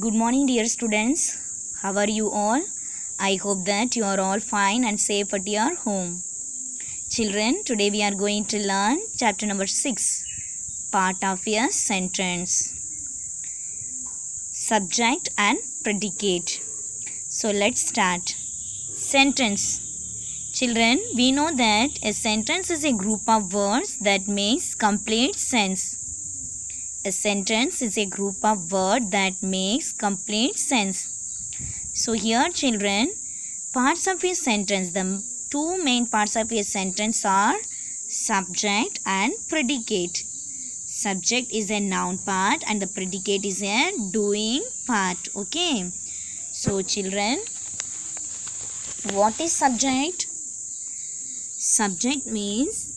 Good morning, dear students. How are you all? I hope that you are all fine and safe at your home. Children, today we are going to learn chapter number 6, part of a sentence. Subject and predicate. So let's start. Sentence. Children, we know that a sentence is a group of words that makes complete sense. A sentence is a group of words that makes complete sense. So here, children, parts of a sentence, the two main parts of a sentence are subject and predicate. Subject is a noun part and the predicate is a doing part. Okay. So children, what is subject? Subject means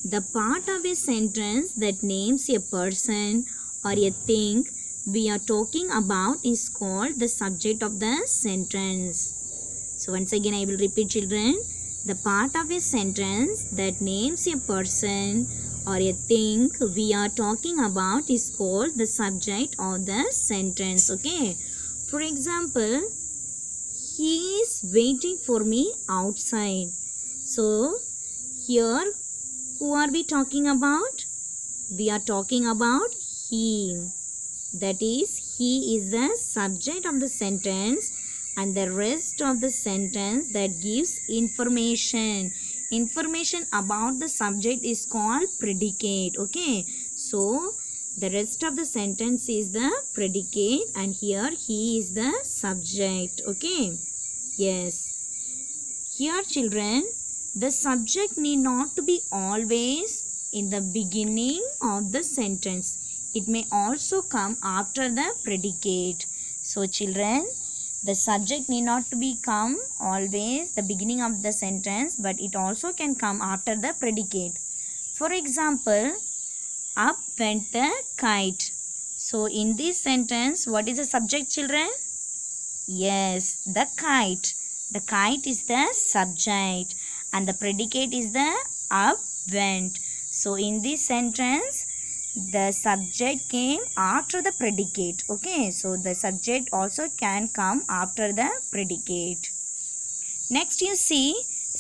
the part of a sentence that names a person or a thing we are talking about is called the subject of the sentence. So once again I will repeat, children. The part of a sentence that names a person or a thing we are talking about is called the subject of the sentence. Okay. For example, he is waiting for me outside. So here, who are we talking about? We are talking about he. That is, he is the subject of the sentence and the rest of the sentence that gives information. Information about the subject is called predicate. Okay. So, the rest of the sentence is the predicate and here he is the subject. Okay. Yes. Here, children, the subject need not to be always in the beginning of the sentence. It may also come after the predicate. So children, the subject need not to become always the beginning of the sentence, but it also can come after the predicate. For example, up went the kite. So in this sentence, what is the subject, children? Yes, the kite. The kite is the subject and the predicate is the up went. So in this sentence, the subject came after the predicate. Okay, so the subject also can come after the predicate. Next you see,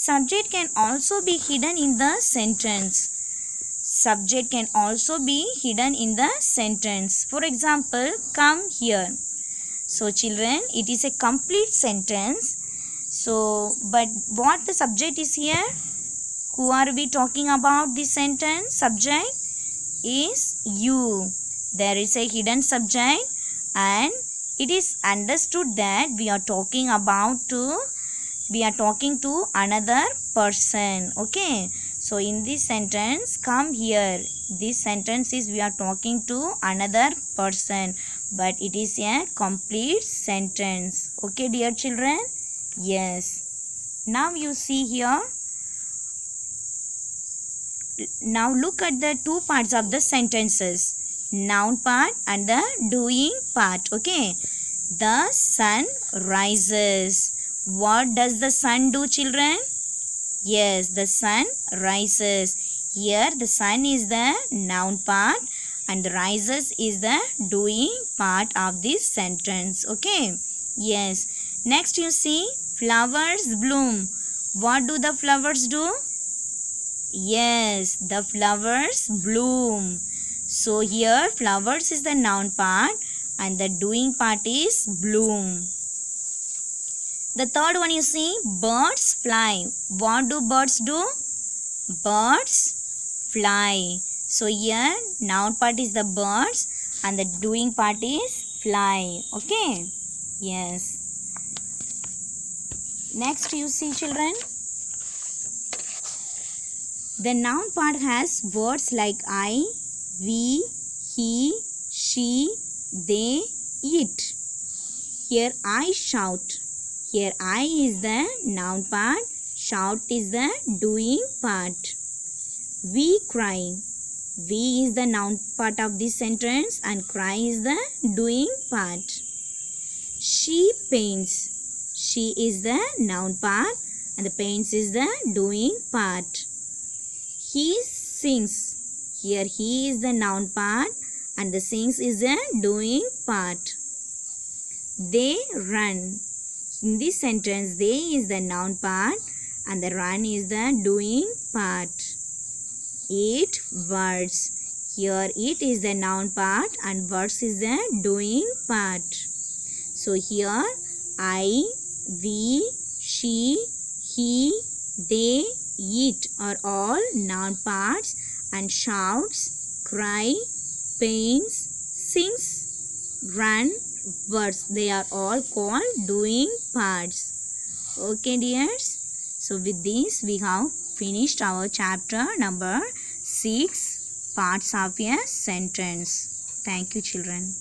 subject can also be hidden in the sentence. Subject can also be hidden in the sentence. For example, come here. So children, it is a complete sentence. So, but what the subject is here? Who are we talking about this sentence? Subject is you. There is a hidden subject and it is understood that we are talking to another person. Okay. So, in this sentence, come here. This sentence is we are talking to another person, but it is a complete sentence. Okay, dear children? Yes. Now you see here. Now look at the two parts of the sentences. Noun part and the doing part. Okay. The sun rises. What does the sun do, children? Yes, the sun rises. Here the sun is the noun part and the rises is the doing part of this sentence. Okay. Yes. Next you see flowers bloom. What do the flowers do? Yes, the flowers bloom. So here flowers is the noun part and the doing part is bloom. The third one you see birds fly. What do birds do? Birds fly. So here noun part is the birds and the doing part is fly. Okay. Yes. Next you see, children. The noun part has words like I, we, he, she, they, it. Here I shout. Here I is the noun part. Shout is the doing part. We cry. We is the noun part of this sentence and cry is the doing part. She paints. She is the noun part and the paints is the doing part. He sings. Here he is the noun part and the sings is the doing part. They run. In this sentence, they is the noun part and the run is the doing part. Eat words. Here it is the noun part and words is the doing part. So here I, we, she, he, they, it are all noun parts, and shouts, cry, paints, sings, run, words, they are all called doing parts. Okay dears. So with this we have finished our chapter number 6, parts of a sentence. Thank you children.